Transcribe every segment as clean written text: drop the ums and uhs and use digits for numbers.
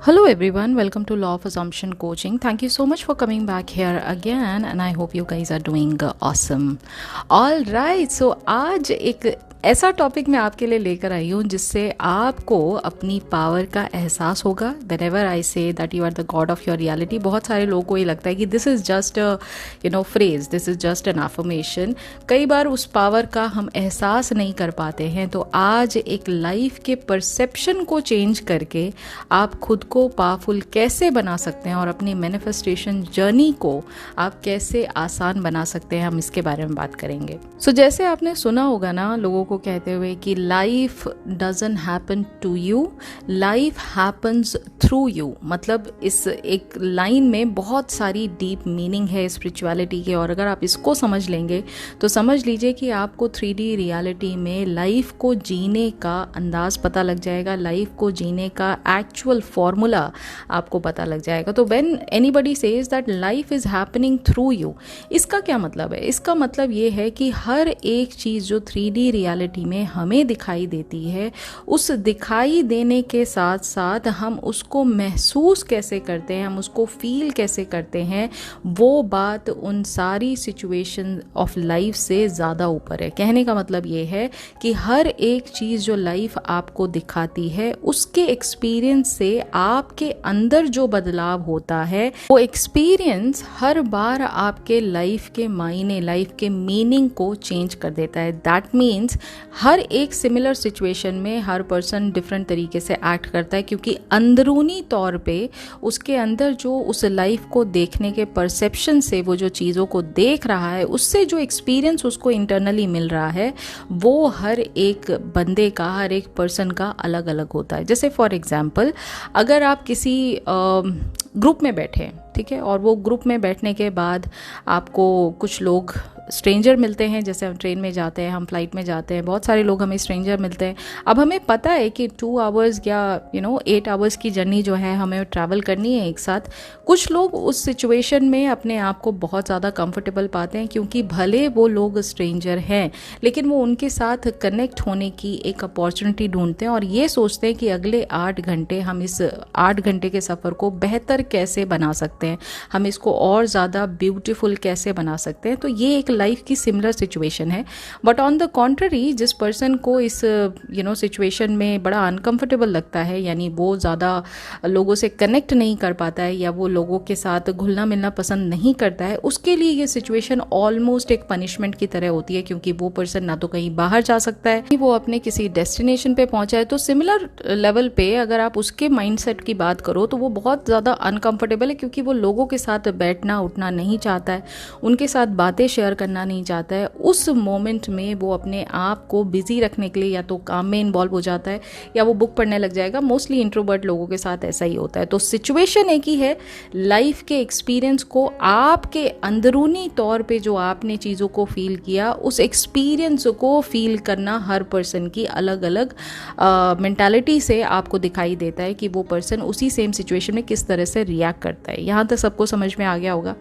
Hello everyone, welcome to Law of Assumption Coaching. Thank you so much for coming back here again and I hope you guys are doing awesome. All right, so आज एक ऐसा topic मैं आपके लिए लेकर आई हूँ जिससे आपको अपनी पावर का एहसास होगा. When ever I say that you are the god of your reality, बहुत सारे लोगों को ये लगता है कि this is just phrase, this is just an affirmation. कई बार उस पावर का हम एहसास नहीं कर पाते हैं. तो आज एक लाइफ के परसेप्शन को चेंज करके आप खुद को पावरफुल कैसे बना सकते हैं और अपनी मैनिफेस्टेशन जर्नी को आप कैसे आसान बना सकते हैं, हम इसके बारे में बात करेंगे. सो जैसे आपने सुना होगा ना लोगों को कहते हुए कि life doesn't happen to you, life happens through you. मतलब इस एक लाइन में बहुत सारी डीप मीनिंग है स्पिरिचुअलिटी के, और अगर आप इसको समझ लेंगे तो समझ लीजिए कि आपको 3D रियलिटी में लाइफ को जीने का अंदाज पता लग जाएगा, लाइफ को जीने का एक्चुअल फॉर्मूला आपको पता लग जाएगा. तो when anybody says that life is happening through you, इसका क्या मतलब है? इसका मतलब ये है कि हर एक चीज़ जो 3D रियलिटी में हमें दिखाई देती है, उस दिखाई देने के साथ साथ हम उसको महसूस कैसे करते हैं, हम उसको फील कैसे करते हैं, वो बात उन सारी सिचुएशन ऑफ लाइफ से ज़्यादा ऊपर है. कहने का मतलब ये है कि हर एक चीज़ जो लाइफ आपको दिखाती है, उसके एक्सपीरियंस से आपके अंदर जो बदलाव होता है, वो एक्सपीरियंस हर बार आपके लाइफ के मायने, लाइफ के मीनिंग को चेंज कर देता है. दैट मीन्स हर एक सिमिलर सिचुएशन में हर पर्सन डिफरेंट तरीके से एक्ट करता है, क्योंकि अंदरूनी तौर पे उसके अंदर जो उस लाइफ को देखने के परसेप्शन से वो जो चीज़ों को देख रहा है, उससे जो एक्सपीरियंस उसको इंटरनली मिल रहा है, वो हर एक बंदे का, हर एक पर्सन का अलग अलग होता है. जैसे फॉर एग्जाम्पल, अगर आप किसी ग्रुप में बैठे हैं, ठीक है, और वो ग्रुप में बैठने के बाद आपको कुछ लोग स्ट्रेंजर मिलते हैं. जैसे हम ट्रेन में जाते हैं, हम फ्लाइट में जाते हैं, बहुत सारे लोग हमें स्ट्रेंजर मिलते हैं. अब हमें पता है कि 2 आवर्स या 8 आवर्स की जर्नी जो है हमें ट्रैवल करनी है एक साथ. कुछ लोग उस सिचुएशन में अपने आप को बहुत ज़्यादा कंफर्टेबल पाते हैं, क्योंकि भले वो लोग स्ट्रेंजर हैं लेकिन वो उनके साथ कनेक्ट होने की एक अपॉर्चुनिटी ढूंढते हैं और ये सोचते हैं कि अगले 8 घंटे हम इस 8 घंटे के सफ़र को बेहतर कैसे बना सकते हैं, हम इसको और ज़्यादा ब्यूटीफुल कैसे बना सकते हैं. तो ये एक लाइफ की सिमिलर सिचुएशन है. बट ऑन द कॉन्ट्ररी, जिस पर्सन को इस सिचुएशन में बड़ा अनकंफर्टेबल लगता है, यानी वो ज़्यादा लोगों से कनेक्ट नहीं कर पाता है या वो लोगों के साथ घुलना मिलना पसंद नहीं करता है, उसके लिए ये सिचुएशन ऑलमोस्ट एक पनिशमेंट की तरह होती है, क्योंकि वो पर्सन ना तो कहीं बाहर जा सकता है, वो अपने किसी डेस्टिनेशन पे पहुंचा है. तो सिमिलर लेवल पे अगर आप उसके माइंडसेट की बात करो तो वो बहुत ज़्यादा अनकंफर्टेबल है, क्योंकि वो लोगों के साथ बैठना उठना नहीं चाहता है, उनके साथ बातें शेयर करना नहीं चाहता है. उस मोमेंट में वो अपने आप को बिजी रखने के लिए या तो काम में इन्वॉल्व हो जाता है या वो बुक पढ़ने लग जाएगा. मोस्टली इंट्रोवर्ट लोगों के साथ ऐसा ही होता है. तो सिचुएशन एक ही है, लाइफ के एक्सपीरियंस को आपके अंदरूनी तौर पे जो आपने चीज़ों को फील किया, उस एक्सपीरियंस को फील करना हर पर्सन की अलग अलग मेंटालिटी से आपको दिखाई देता है कि वो पर्सन उसी सेम सिचुएशन में किस तरह से रिएक्ट करता है. यहाँ तक सबको समझ में आ गया होगा.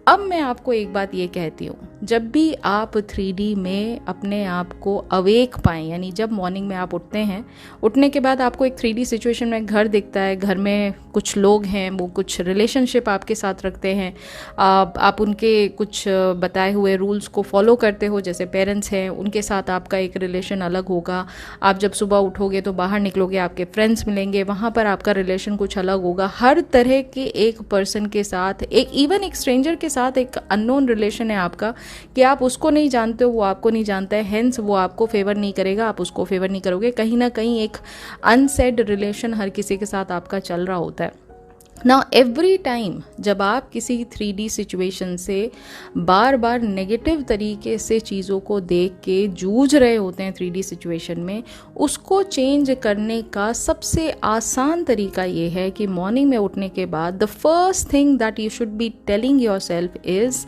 अब मैं आपको एक बात ये कहती हूँ, जब भी आप 3D में अपने आप को अवेक पाएँ, यानी जब मॉर्निंग में आप उठते हैं, उठने के बाद आपको एक 3D सिचुएशन में घर दिखता है, घर में कुछ लोग हैं, वो कुछ रिलेशनशिप आपके साथ रखते हैं, आप उनके कुछ बताए हुए रूल्स को फॉलो करते हो. जैसे पेरेंट्स हैं, उनके साथ आपका एक रिलेशन अलग होगा. आप जब सुबह उठोगे तो बाहर निकलोगे, आपके फ्रेंड्स मिलेंगे, वहाँ पर आपका रिलेशन कुछ अलग होगा. हर तरह के एक पर्सन के साथ, इवन एक स्ट्रेंजर के साथ एक अननोन रिलेशन है आपका, कि आप उसको नहीं जानते हो, वो आपको नहीं जानता है, हेंस वो आपको फेवर नहीं करेगा, आप उसको फेवर नहीं करोगे. कहीं ना कहीं एक अनसेड रिलेशन हर किसी के साथ आपका चल रहा होता है. ना एवरी टाइम जब आप किसी 3D सिचुएशन से बार बार नेगेटिव तरीके से चीज़ों को देख के जूझ रहे होते हैं 3D सिचुएशन में, उसको चेंज करने का सबसे आसान तरीका ये है कि मॉर्निंग में उठने के बाद the first thing that you should be telling yourself is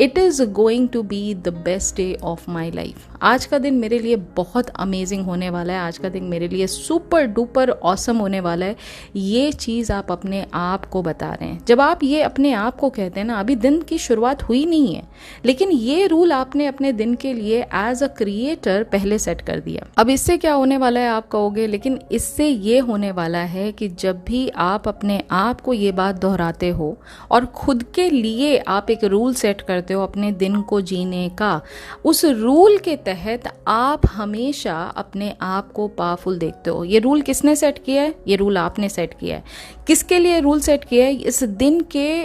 it is going to be the best day of my life. आज का दिन मेरे लिए बहुत अमेजिंग होने वाला है, आज का दिन मेरे लिए सुपर डुपर ऑसम होने वाला है। ये चीज़ आप अपने आप को बता रहे हैं। जब आप ये अपने आप को कहते हैं ना, अभी दिन की शुरुआत हुई नहीं है, लेकिन ये रूल आपने अपने दिन के लिए एज अ क्रिएटर पहले सेट कर दिया। अब इससे क्या होने वाला है आप कहोगे, लेकिन इससे ये होने वाला है कि जब भी आप अपने आप को ये बात दोहराते हो और खुद के लिए आप एक रूल सेट करते हो अपने दिन को जीने का, उस रूल के तहत आप हमेशा अपने आप को पावरफुल देखते हो। ये रूल किसने सेट किया है? ये रूल आपने सेट किया है। किसके लिए रूल सेट किया है? इस दिन के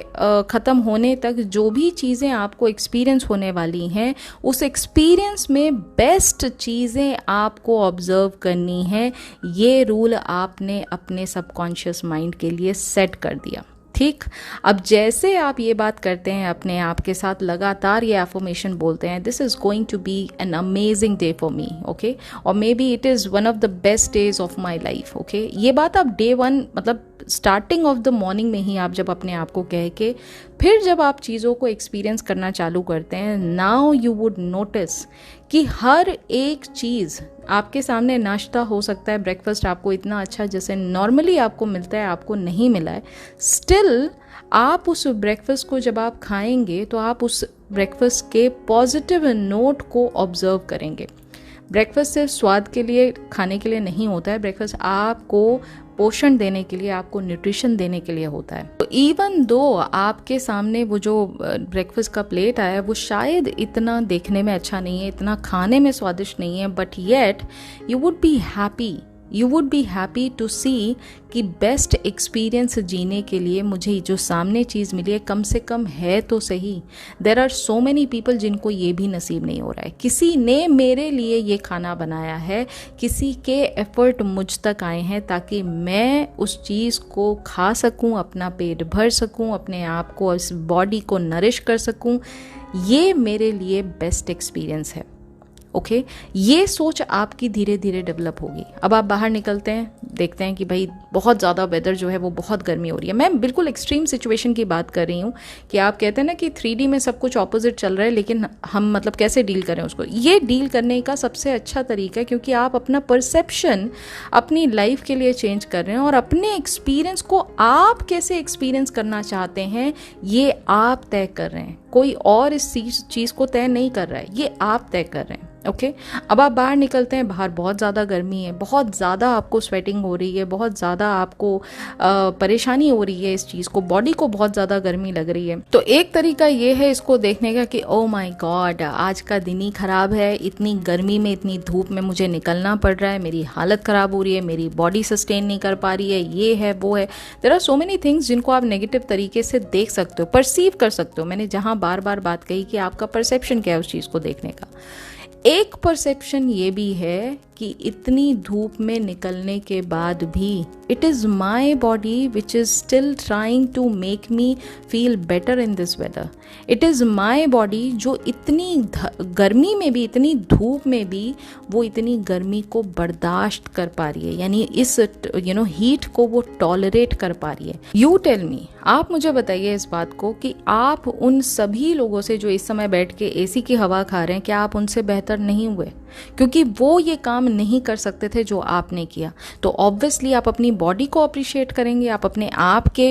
ख़त्म होने तक जो भी चीज़ें आपको एक्सपीरियंस होने वाली हैं, उस एक्सपीरियंस में बेस्ट चीज़ें आपको ऑब्जर्व करनी है। ये रूल आपने अपने सबकॉन्शियस माइंड के लिए सेट कर दिया। ठीक, अब जैसे आप ये बात करते हैं अपने आप के साथ, लगातार ये एफर्मेशन बोलते हैं, this is going to be an amazing day for me, okay, और maybe it is one of the best days of my life, okay. ये बात आप डे वन, मतलब स्टार्टिंग ऑफ द मॉर्निंग में ही आप जब अपने आप को कह के फिर जब आप चीज़ों को एक्सपीरियंस करना चालू करते हैं, नाउ यू वुड नोटिस कि हर एक चीज़ आपके सामने, नाश्ता हो सकता है, ब्रेकफास्ट आपको इतना अच्छा जैसे नॉर्मली आपको मिलता है, आपको नहीं मिला है, स्टिल आप उस ब्रेकफास्ट को जब आप खाएंगे तो आप उस ब्रेकफास्ट के पॉजिटिव नोट को ऑब्जर्व करेंगे। ब्रेकफास्ट सिर्फ स्वाद के लिए, खाने के लिए नहीं होता है। ब्रेकफास्ट आपको पोषण देने के लिए, आपको न्यूट्रिशन देने के लिए होता है। तो इवन दो आपके सामने वो जो ब्रेकफास्ट का प्लेट आया है वो शायद इतना देखने में अच्छा नहीं है, इतना खाने में स्वादिष्ट नहीं है, but yet you would be happy, you would be happy to see कि बेस्ट एक्सपीरियंस जीने के लिए मुझे जो सामने चीज़ मिली है कम से कम है तो सही। There are so many people जिनको ये भी नसीब नहीं हो रहा है। किसी ने मेरे लिए ये खाना बनाया है, किसी के एफर्ट मुझ तक आए हैं ताकि मैं उस चीज़ को खा सकूं, अपना पेट भर सकूं, अपने आप को, इस बॉडी को नरिश कर सकूं। ये मेरे लिए बेस्ट एक्सपीरियंस है, ओके। ये सोच आपकी धीरे धीरे डेवलप होगी। अब आप बाहर निकलते हैं, देखते हैं कि भाई बहुत ज़्यादा वेदर जो है वो बहुत गर्मी हो रही है। मैं बिल्कुल एक्सट्रीम सिचुएशन की बात कर रही हूँ कि आप कहते हैं ना कि 3D में सब कुछ ऑपोजिट चल रहा है, लेकिन हम मतलब कैसे डील करें उसको। ये डील करने का सबसे अच्छा तरीका है, क्योंकि आप अपना परसेप्शन अपनी लाइफ के लिए चेंज कर रहे हैं और अपने एक्सपीरियंस को आप कैसे एक्सपीरियंस करना चाहते हैं ये आप तय कर रहे हैं। कोई और इस चीज़ को तय नहीं कर रहा है, ये आप तय कर रहे हैं, ओके। अब आप बाहर निकलते हैं, बाहर बहुत ज़्यादा गर्मी है, बहुत ज़्यादा आपको स्वेटिंग हो रही है, बहुत ज़्यादा आपको परेशानी हो रही है, इस चीज़ को, बॉडी को बहुत ज़्यादा गर्मी लग रही है। तो एक तरीका ये है इसको देखने का कि ओ माय गॉड, आज का दिन ही ख़राब है, इतनी गर्मी में, इतनी धूप में मुझे निकलना पड़ रहा है, मेरी हालत ख़राब हो रही है, मेरी बॉडी सस्टेन नहीं कर पा रही है, ये है वो है। There are so many things जिनको आप नेगेटिव तरीके से देख सकते हो, परसीव कर सकते हो। मैंने जहाँ बार बार बात कही कि आपका परसेप्शन क्या है उस चीज़ को देखने का। एक परसेप्शन ये भी है कि इतनी धूप में निकलने के बाद भी it is my body which is still trying to make me feel better in this weather. It is my body जो इतनी गर्मी में भी, इतनी धूप में भी वो इतनी गर्मी को बर्दाश्त कर पा रही है, यानी इस हीट को वो टॉलरेट कर पा रही है। यू टेल मी, आप मुझे बताइए इस बात को कि आप उन सभी लोगों से जो इस समय बैठ के एसी की हवा खा रहे हैं, क्या आप उनसे बेहतर नहीं हुए? क्योंकि वो ये काम नहीं कर सकते थे जो आपने किया। तो ऑब्वियसली आप अपनी बॉडी को अप्रिशिएट करेंगे, आप अपने आप के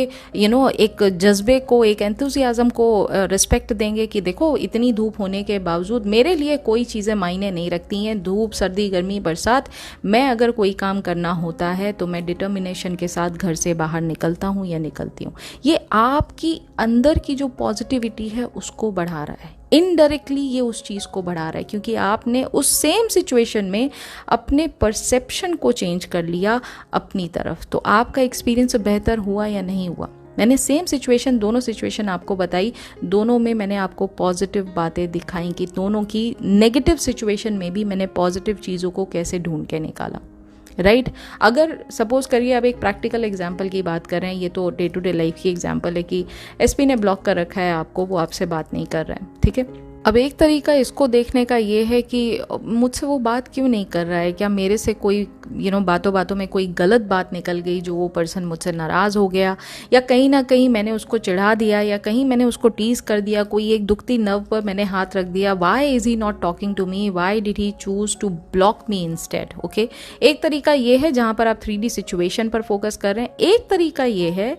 एक जज्बे को, एक एंथुजियाज्म को रिस्पेक्ट देंगे कि देखो इतनी धूप होने के बावजूद मेरे लिए कोई चीज़ें मायने नहीं रखती हैं। धूप, सर्दी, गर्मी, बरसात, मैं अगर कोई काम करना होता है तो मैं डिटर्मिनेशन के साथ घर से बाहर निकलता हूँ या निकलती हूँ। ये आपकी अंदर की जो पॉजिटिविटी है उसको बढ़ा रहा है। इनडायरेक्टली ये उस चीज़ को बढ़ा रहा है, क्योंकि आपने उस सेम सिचुएशन में अपने परसेप्शन को चेंज कर लिया अपनी तरफ। तो आपका एक्सपीरियंस बेहतर हुआ या नहीं हुआ? मैंने सेम सिचुएशन, दोनों सिचुएशन आपको बताई, दोनों में मैंने आपको पॉजिटिव बातें दिखाई कि दोनों की नेगेटिव सिचुएशन में भी मैंने पॉजिटिव चीज़ों को कैसे ढूंढ के निकाला, राइट। अगर सपोज करिए अब एक प्रैक्टिकल एग्जांपल की बात कर रहे हैं, ये तो डे टू डे लाइफ की एग्जांपल है कि एसपी ने ब्लॉक कर रखा है आपको, वो आपसे बात नहीं कर रहा है, ठीक है। अब एक तरीका इसको देखने का ये है कि मुझसे वो बात क्यों नहीं कर रहा है, क्या मेरे से कोई बातों बातों में कोई गलत बात निकल गई जो वो पर्सन मुझसे नाराज़ हो गया, या कहीं ना कहीं मैंने उसको चिढ़ा दिया, या कहीं मैंने उसको टीज कर दिया, कोई एक दुखती नर्व पर मैंने हाथ रख दिया। Why is he not talking to me, why did he choose to block me instead. Okay, एक तरीका ये है जहाँ पर आप 3D सिचुएशन पर फोकस कर रहे हैं। एक तरीका ये है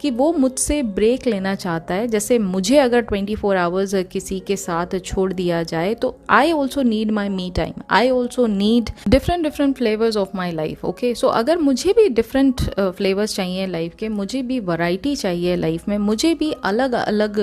कि वो मुझसे ब्रेक लेना चाहता है। जैसे मुझे अगर 24 आवर्स किसी के साथ छोड़ दिया जाए तो I also need my me time, I also need different flavours of my life. Okay, so अगर मुझे भी डिफरेंट फ्लेवर्स चाहिए लाइफ के, मुझे भी वैरायटी चाहिए लाइफ में, मुझे भी अलग अलग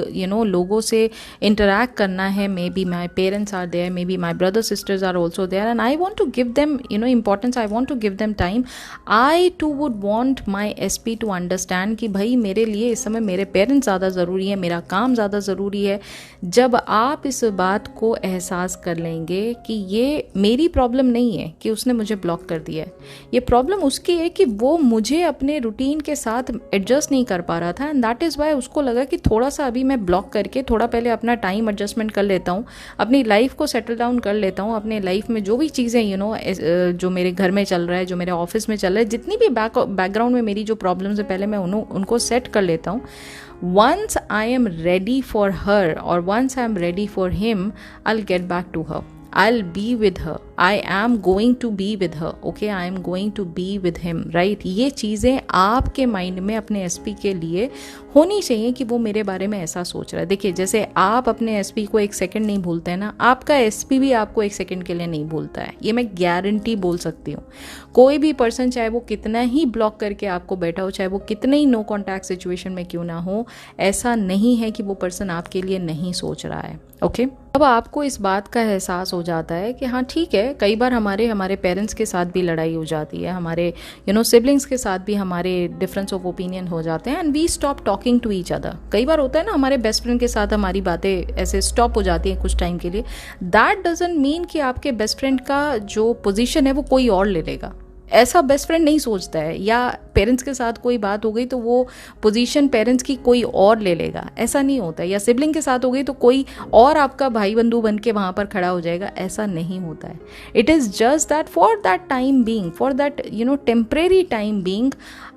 लोगों से इंटरेक्ट करना है। Maybe my parents are there, maybe my brother sisters are also there, and I want to give them importance, I want to give them time. I too would want my SP to understand कि भाई मेरे लिए इस समय मेरे parents ज़्यादा ज़रूरी है, मेरा काम ज़्यादा ज़रूरी है। जब आप इस बात को एहसास कर लेंगे कि ये मेरी प्रॉब्लम नहीं है कि उसने मुझे ब्लॉक कर दिया है, ये प्रॉब्लम उसकी है कि वो मुझे अपने रूटीन के साथ एडजस्ट नहीं कर पा रहा था, एंड दैट इज़ वाई उसको लगा कि थोड़ा सा अभी मैं ब्लॉक करके थोड़ा पहले अपना टाइम एडजस्टमेंट कर लेता हूँ, अपनी लाइफ को सेटल डाउन कर लेता हूँ, अपने लाइफ में जो भी चीज़ें जो मेरे घर में चल रहा है, जो मेरे ऑफिस में चल रहा है, जितनी भी बैकग्राउंड में मेरी जो प्रॉब्लम्स है, पहले मैं उनको सेट कर लेता हूँ। Once I am ready for her or once I am ready for him, I'll get back to her. I'll be with her. I am going to be with her. Okay, I am going to be with him. Right? ये चीज़ें आपके mind में अपने SP के लिए होनी चाहिए कि वो मेरे बारे में ऐसा सोच रहा है। देखिए, जैसे आप अपने SP को एक सेकंड नहीं भूलते हैं ना, आपका SP भी आपको एक सेकंड के लिए नहीं भूलता है। ये मैं गारंटी बोल सकती हूँ। कोई भी पर्सन, चाहे वो कितना ही ब्लॉक करके आपको बैठा हो, चाहे वो कितने ही नो कॉन्टैक्ट सिचुएशन में क्यों ना हो, ऐसा नहीं है कि वो पर्सन आपके लिए नहीं सोच रहा है। ओके, अब आपको इस बात का एहसास हो जाता है कि हाँ ठीक है, कई बार हमारे पेरेंट्स के साथ भी लड़ाई हो जाती है, हमारे सिबलिंग्स के साथ भी हमारे डिफरेंस ऑफ ओपिनियन हो जाते हैं, and we stop talking to each other. कई बार होता है ना, हमारे बेस्ट फ्रेंड के साथ हमारी बातें ऐसे स्टॉप हो जाती हैं कुछ टाइम के लिए। दैट डजंट मीन कि आपके बेस्ट फ्रेंड का जो पोजीशन है वो कोई और ले लेगा। ऐसा बेस्ट फ्रेंड नहीं सोचता है। या पेरेंट्स के साथ कोई बात हो गई तो वो पोजीशन पेरेंट्स की कोई और ले लेगा, ऐसा नहीं होता है। या सिबलिंग के साथ हो गई तो कोई और आपका भाई बंधु बन के वहाँ पर खड़ा हो जाएगा, ऐसा नहीं होता है। It is just that for that time being, for that temporary time being,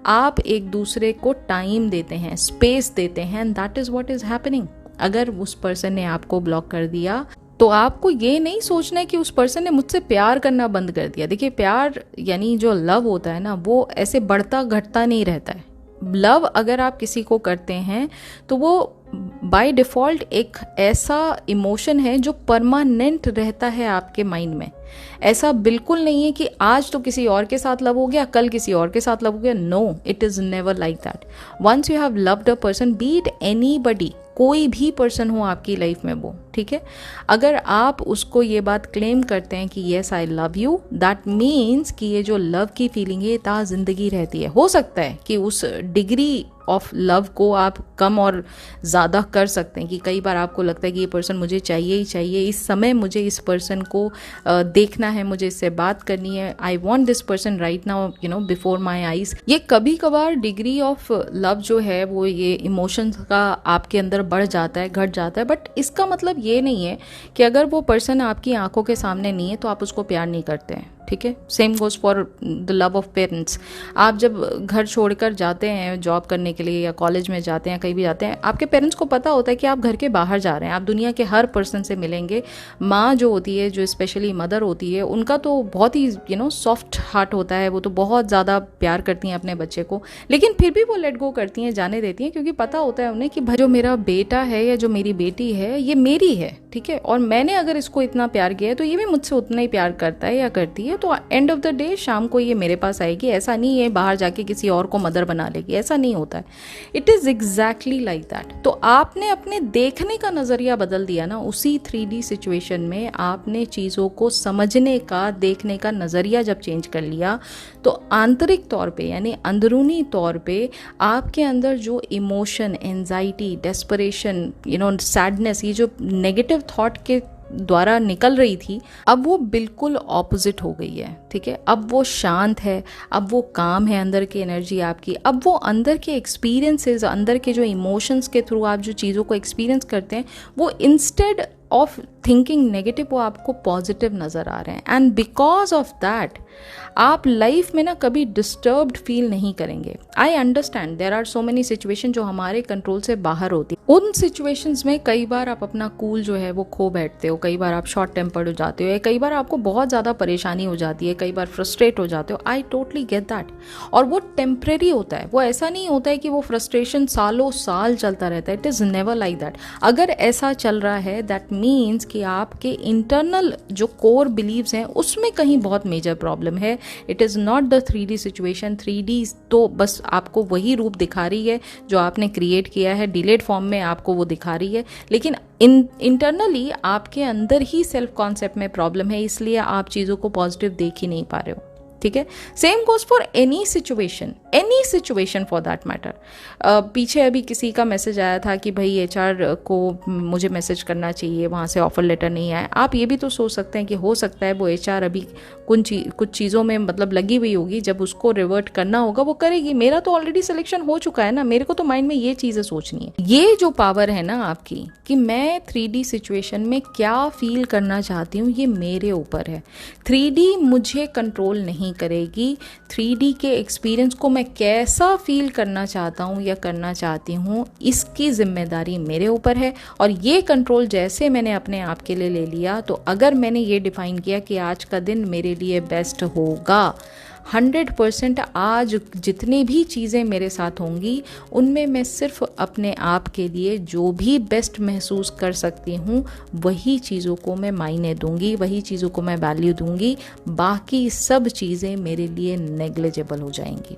आप एक दूसरे को टाइम देते हैं, स्पेस देते हैं, and that is what is happening. अगर उस पर्सन ने आपको ब्लॉक कर दिया तो आपको ये नहीं सोचना है कि उस पर्सन ने मुझसे प्यार करना बंद कर दिया। देखिए, प्यार यानी जो लव होता है ना, वो ऐसे बढ़ता घटता नहीं रहता है। लव अगर आप किसी को करते हैं तो वो बाय डिफ़ॉल्ट एक ऐसा इमोशन है जो परमानेंट रहता है आपके माइंड में। ऐसा बिल्कुल नहीं है कि आज तो किसी और के साथ लव हो गया, कल किसी और के साथ लव हो गया। No, it is never like that. Once you have loved a person, be it anybody, कोई भी पर्सन हो आपकी लाइफ में वो, ठीक है, अगर आप उसको ये बात क्लेम करते हैं कि yes I love you, that means कि ये जो लव की फीलिंग है ये ता जिंदगी रहती है। हो सकता है कि उस डिग्री ऑफ लव को आप कम और ज़्यादा कर सकते हैं कि कई बार आपको लगता है कि ये पर्सन मुझे चाहिए ही चाहिए, इस समय मुझे इस पर्सन को देखना है, मुझे इससे बात करनी है, I want this person right now before my eyes. ये कभी कभार डिग्री ऑफ लव जो है वो ये इमोशंस का आपके अंदर बढ़ जाता है, घट जाता है, बट इसका मतलब ये नहीं है कि अगर वो पर्सन आपकी आंखों के सामने नहीं है तो आप उसको प्यार नहीं करते हैं। ठीक है, same goes for the love of parents. आप जब घर छोड़कर जाते हैं जॉब करने के लिए या कॉलेज में जाते हैं, कहीं भी जाते हैं, आपके पेरेंट्स को पता होता है कि आप घर के बाहर जा रहे हैं, आप दुनिया के हर पर्सन से मिलेंगे। माँ जो होती है, जो स्पेशली मदर होती है, उनका तो बहुत ही सॉफ्ट हार्ट होता है, वो तो बहुत ज़्यादा प्यार करती हैं अपने बच्चे को, लेकिन फिर भी वो लेट गो करती हैं, जाने देती हैं, क्योंकि पता होता है उन्हें कि भाई जो मेरा बेटा है या जो मेरी बेटी है ये मेरी है, ठीक है, और मैंने अगर इसको इतना प्यार किया है तो ये भी मुझसे उतना ही प्यार करता है या करती है, तो एंड ऑफ द डे शाम को ये मेरे पास आएगी। ऐसा नहीं है बाहर जाके किसी और को मदर बना लेगी, ऐसा नहीं होता है। It is exactly like that. तो आपने अपने देखने का नज़रिया बदल दिया ना, उसी 3D सिचुएशन में आपने चीज़ों को समझने का, देखने का नज़रिया जब चेंज कर लिया, तो आंतरिक तौर पे यानी अंदरूनी तौर पे आपके अंदर जो इमोशन, एंजाइटी, डेस्परेशन, सैडनेस, ये जो नेगेटिव थॉट के द्वारा निकल रही थी, अब वो बिल्कुल ऑपोजिट हो गई है। ठीक है, अब वो शांत है, अब वो काम है, अंदर की एनर्जी आपकी, अब वो अंदर के एक्सपीरियंसेस, अंदर के जो इमोशंस के थ्रू आप जो चीज़ों को एक्सपीरियंस करते हैं, वो इंस्टेड ऑफ थिंकिंग नेगेटिव वो आपको पॉजिटिव नज़र आ रहे हैं, एंड बिकॉज ऑफ दैट आप लाइफ में ना कभी डिस्टर्ब्ड फील नहीं करेंगे। I understand there are so many situation जो हमारे कंट्रोल से बाहर होती है। उन सिचुएशंस में कई बार आप अपना कूल जो है वो खो बैठते हो, कई बार आप शॉर्ट टेम्पर्ड हो जाते हो, या कई बार आपको बहुत ज़्यादा परेशानी हो जाती है, कई बार फ्रस्ट्रेट हो जाते हो। I totally get that. और वो टेम्परेरी होता है, वो ऐसा नहीं होता है कि वो फ्रस्ट्रेशन सालों साल चलता रहता है। It is never like that. अगर ऐसा चल रहा है दैट मीन्स कि आपके इंटरनल जो कोर बिलीव्स हैं उसमें कहीं बहुत मेजर प्रॉब्लम है। It is not the 3D situation. 3D तो बस आपको वही रूप दिखा रही है जो आपने क्रिएट किया है, डिलेड फॉर्म में आपको वो दिखा रही है, लेकिन इंटरनली आपके अंदर ही सेल्फ कॉन्सेप्ट में प्रॉब्लम है, इसलिए आप चीज़ों को पॉजिटिव देख ही नहीं पा रहे हो। ठीक है, same goes for any situation for that matter. पीछे अभी किसी का मैसेज आया था कि भाई HR को मुझे मैसेज करना चाहिए, वहाँ से ऑफर लेटर नहीं आया। आप ये भी तो सोच सकते हैं कि हो सकता है वो HR अभी कुछ चीज़ों में मतलब लगी हुई होगी, जब उसको रिवर्ट करना होगा वो करेगी। मेरा तो ऑलरेडी सिलेक्शन हो चुका है ना, मेरे को तो माइंड में ये चीज़ें सोचनी है। ये जो पावर है ना आपकी कि मैं 3D सिचुएशन में क्या फील करना चाहती हूँ, ये मेरे ऊपर है। 3D मुझे कंट्रोल नहीं करेगी। 3D के एक्सपीरियंस को मैं कैसा फील करना चाहता हूँ या करना चाहती हूँ, इसकी जिम्मेदारी मेरे ऊपर है। और ये कंट्रोल जैसे मैंने अपने आप के लिए ले लिया, तो अगर मैंने ये डिफाइन किया कि आज का दिन मेरे लिए बेस्ट होगा, 100% आज जितनी भी चीज़ें मेरे साथ होंगी उनमें मैं सिर्फ अपने आप के लिए जो भी बेस्ट महसूस कर सकती हूँ वही चीज़ों को मैं मायने दूंगी, वही चीज़ों को मैं वैल्यू दूंगी। बाकी सब चीज़ें मेरे लिए नेग्लिजिबल हो जाएंगी।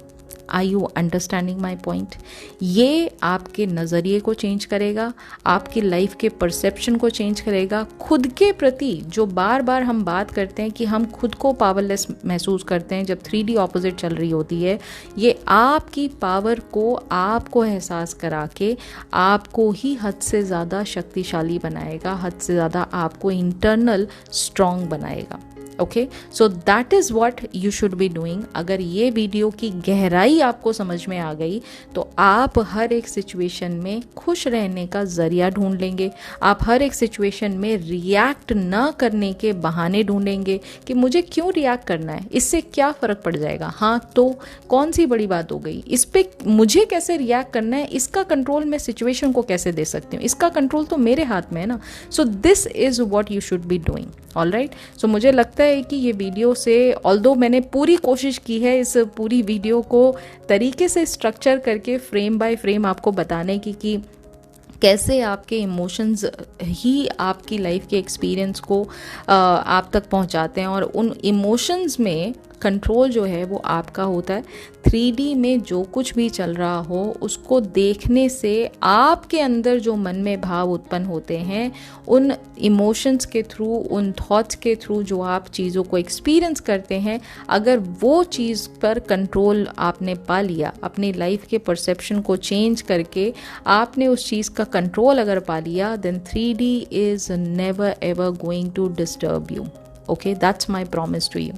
Are you understanding my point? ये आपके नज़रिए को चेंज करेगा, आपकी लाइफ के परसेप्शन को चेंज करेगा। खुद के प्रति जो बार बार हम बात करते हैं कि हम खुद को पावरलेस महसूस करते हैं जब 3D ऑपोजिट चल रही होती है, ये आपकी पावर को आपको एहसास करा के आपको ही हद से ज़्यादा शक्तिशाली बनाएगा, हद से ज़्यादा आपको इंटरनल स्ट्रॉन्ग बनाएगा। Okay, so that is what you should be doing. अगर ये वीडियो की गहराई आपको समझ में आ गई तो आप हर एक सिचुएशन में खुश रहने का ज़रिया ढूंढ लेंगे। आप हर एक सिचुएशन में रिएक्ट ना करने के बहाने ढूंढेंगे कि मुझे क्यों रिएक्ट करना है, इससे क्या फ़र्क पड़ जाएगा। हाँ, तो कौन सी बड़ी बात हो गई, इस पर मुझे कैसे रिएक्ट करना है, इसका कंट्रोल मैं सिचुएशन को कैसे दे सकती हूँ, इसका कंट्रोल तो मेरे हाथ में है ना। So this is what you should be doing. All right, so मुझे लगता है कि ये वीडियो से, ऑल्दो मैंने पूरी कोशिश की है इस पूरी वीडियो को तरीके से स्ट्रक्चर करके फ्रेम बाय फ्रेम आपको बताने की कि कैसे आपके इमोशंस ही आपकी लाइफ के एक्सपीरियंस को आप तक पहुंचाते हैं, और उन इमोशंस में कंट्रोल जो है वो आपका होता है। 3D में जो कुछ भी चल रहा हो उसको देखने से आपके अंदर जो मन में भाव उत्पन्न होते हैं, उन इमोशंस के थ्रू, उन थॉट्स के थ्रू जो आप चीज़ों को एक्सपीरियंस करते हैं, अगर वो चीज़ पर कंट्रोल आपने पा लिया, अपनी लाइफ के परसेप्शन को चेंज करके आपने उस चीज़ का कंट्रोल अगर पा लिया, then 3D is never ever going to disturb you. Okay, that's my promise to you.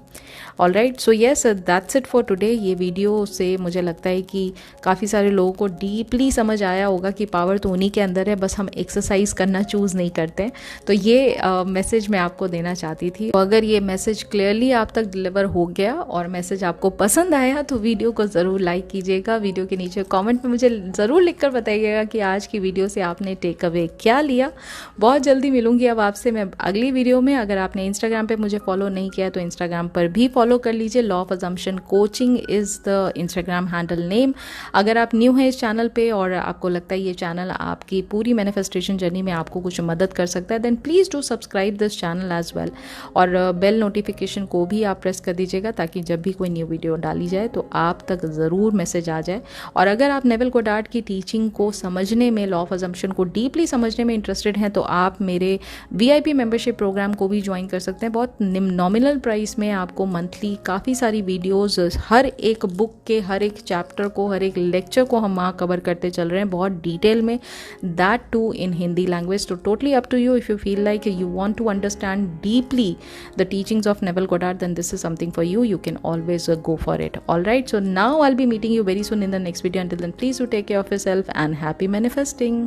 All right, so yes, that's it for today. ये वीडियो से मुझे लगता है कि काफ़ी सारे लोगों को डीपली समझ आया होगा कि पावर तो उन्हीं के अंदर है, बस हम एक्सरसाइज करना चूज़ नहीं करते। तो ये मैसेज मैं आपको देना चाहती थी। तो अगर ये मैसेज क्लियरली आप तक डिलीवर हो गया और मैसेज आपको पसंद आया तो वीडियो को ज़रूर लाइक कीजिएगा। वीडियो के नीचे कॉमेंट में मुझे ज़रूर लिख कर बताइएगा कि आज की वीडियो से आपने टेक अवे क्या लिया। बहुत जल्दी मिलूंगी अब आपसे मैं अगली वीडियो में। अगर आपने इंस्टाग्राम पे मुझे फॉलो नहीं किया तो इंस्टाग्राम पर भी फॉलो कर लीजिए। Law of assumption coaching is the Instagram handle name. अगर आप न्यू हैं इस चैनल पे और आपको लगता है ये चैनल आपकी पूरी मैनिफेस्टेशन जर्नी में आपको कुछ मदद कर सकता है, then please do subscribe this channel as well, और बेल नोटिफिकेशन को भी आप प्रेस कर दीजिएगा ताकि जब भी कोई न्यू वीडियो डाली जाए तो आप तक ज़रूर मैसेज आ जाए। और अगर आप नेविल गोडार्ड की टीचिंग को समझने में, लॉ ऑफ अजम्पशन को डीपली समझने में इंटरेस्टेड हैं तो आप मेरे VIP मेंबरशिप प्रोग्राम को भी ज्वाइन कर सकते हैं। बहुत नॉमिनल प्राइस में आपको मंथली काफ़ी सारी वीडियोस, हर एक बुक के हर एक चैप्टर को, हर एक लेक्चर को हम वहाँ कवर करते चल रहे हैं बहुत डिटेल में, that too in Hindi language. तो totally up to you. If you feel like you want to understand deeply the teachings of Neville Goddard, then this is something for you can always go for it. All right, so now I'll be meeting you very soon in the next video. Until then, please do take care of yourself and happy manifesting.